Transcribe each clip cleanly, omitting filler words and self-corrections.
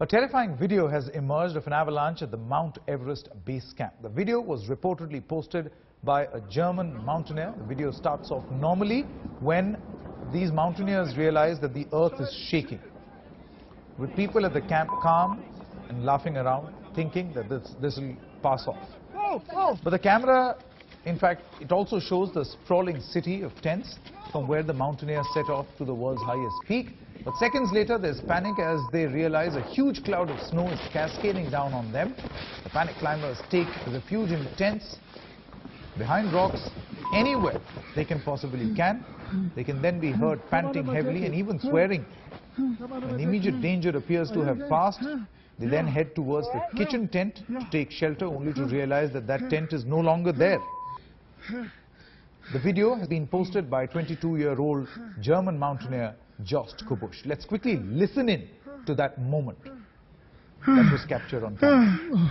A terrifying video has emerged of an avalanche at the Mount Everest base camp. The video was reportedly posted by a German mountaineer. The video starts off normally when these mountaineers realize that the earth is shaking, with people at the camp calm and laughing around, thinking that this will pass off. But the camera, in fact, it also shows the sprawling city of tents from where the mountaineers set off to the world's highest peak. But seconds later, there's panic as they realize a huge cloud of snow is cascading down on them. The panic climbers take refuge in tents, behind rocks, anywhere they can possibly can. They can then be heard panting heavily and even swearing. When the immediate danger appears to have passed, they then head towards the kitchen tent to take shelter, only to realize that that tent is no longer there. The video has been posted by 22-year-old German mountaineer Jost Kubusch. Let's quickly listen in to that moment that was captured on camera.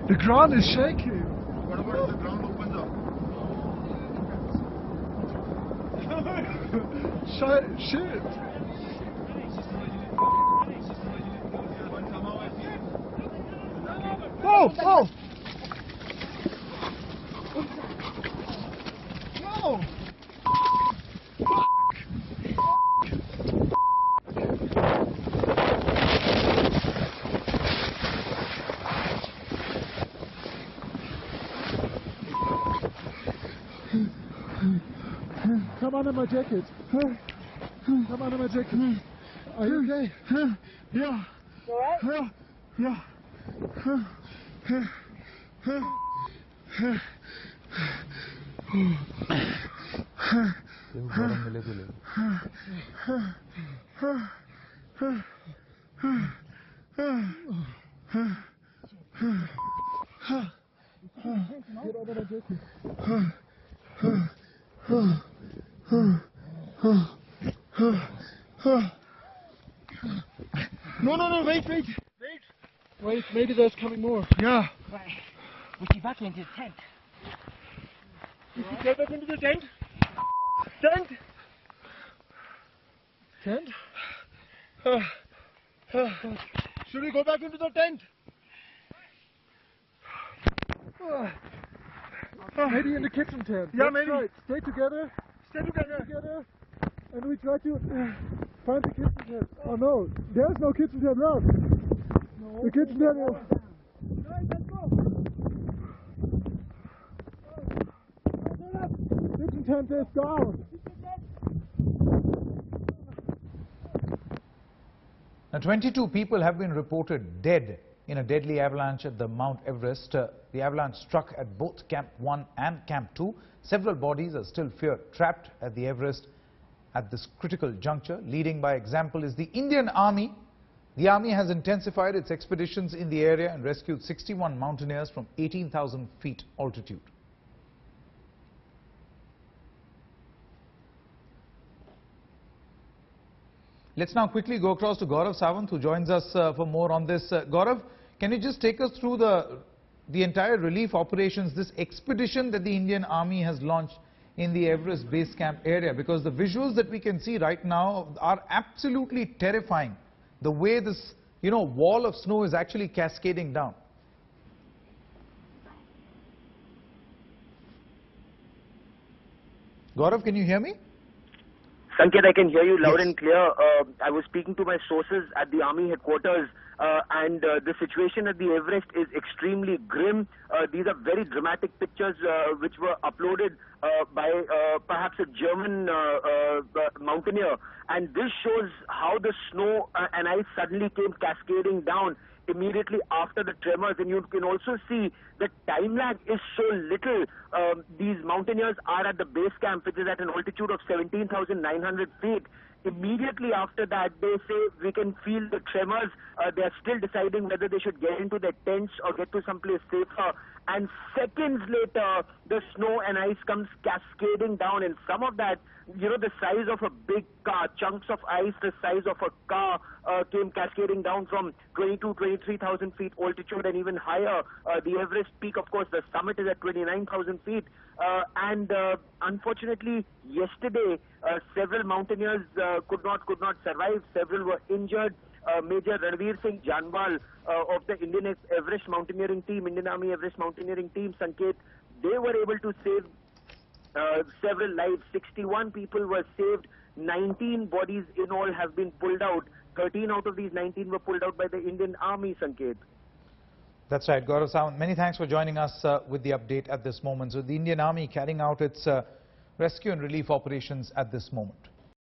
The ground is shaking. What about if the ground opens up? Shit. Oh! Oh! No! Come under my jacket. Come under my jacket. Are you okay? Yeah. You alright? Yeah. Get under my jacket. No, wait, maybe there's coming more. Yeah. Right. We get back into the tent. You should get back into the tent. Tent? Should we go back into the tent? Maybe in the kitchen tent. Yeah, maybe. Right. Stay together. And we try to find the kitchen tent. Oh no, there's no kitchen tent left. No. The kitchen tent is... Let's go. Kitchen tent is down. Now, 22 people have been reported dead in a deadly avalanche at the Mount Everest. The avalanche struck at both Camp 1 and Camp 2. Several bodies are still feared trapped at the Everest at this critical juncture. Leading by example is the Indian Army. The Army has intensified its expeditions in the area and rescued 61 mountaineers from 18,000 feet altitude. Let's now quickly go across to Gaurav Sawant, who joins us for more on this. Gaurav, can you just take us through the entire relief operations, this expedition that the Indian Army has launched in the Everest base camp area? Because the visuals that we can see right now are absolutely terrifying. The way this, wall of snow is actually cascading down. Gaurav, can you hear me? Sanket, I can hear you loud and clear. I was speaking to my sources at the Army headquarters, and the situation at the Everest is extremely grim. These are very dramatic pictures which were uploaded by perhaps a German mountaineer. And this shows how the snow and ice suddenly came cascading down immediately after the tremors, and you can also see the time lag is so little. These mountaineers are at the base camp, which is at an altitude of 17,900 feet. Immediately after that, they say we can feel the tremors. They are still deciding whether they should get into their tents or get to someplace safer. And seconds later, the snow and ice comes cascading down, and some of that, the size of a big car, chunks of ice the size of a car came cascading down from 23,000 feet altitude and even higher. The Everest peak, of course, the summit is at 29,000 feet. And unfortunately, yesterday, several mountaineers could not survive. Several were injured. Major Ranveer Singh Janwal of the Indian Everest Mountaineering Team, Indian Army Everest Mountaineering Team, Sanket, they were able to save several lives. 61 people were saved. 19 bodies in all have been pulled out. 13 out of these 19 were pulled out by the Indian Army, Sanket. That's right, Gaurav Sawant. Many thanks for joining us with the update at this moment. So the Indian Army carrying out its rescue and relief operations at this moment.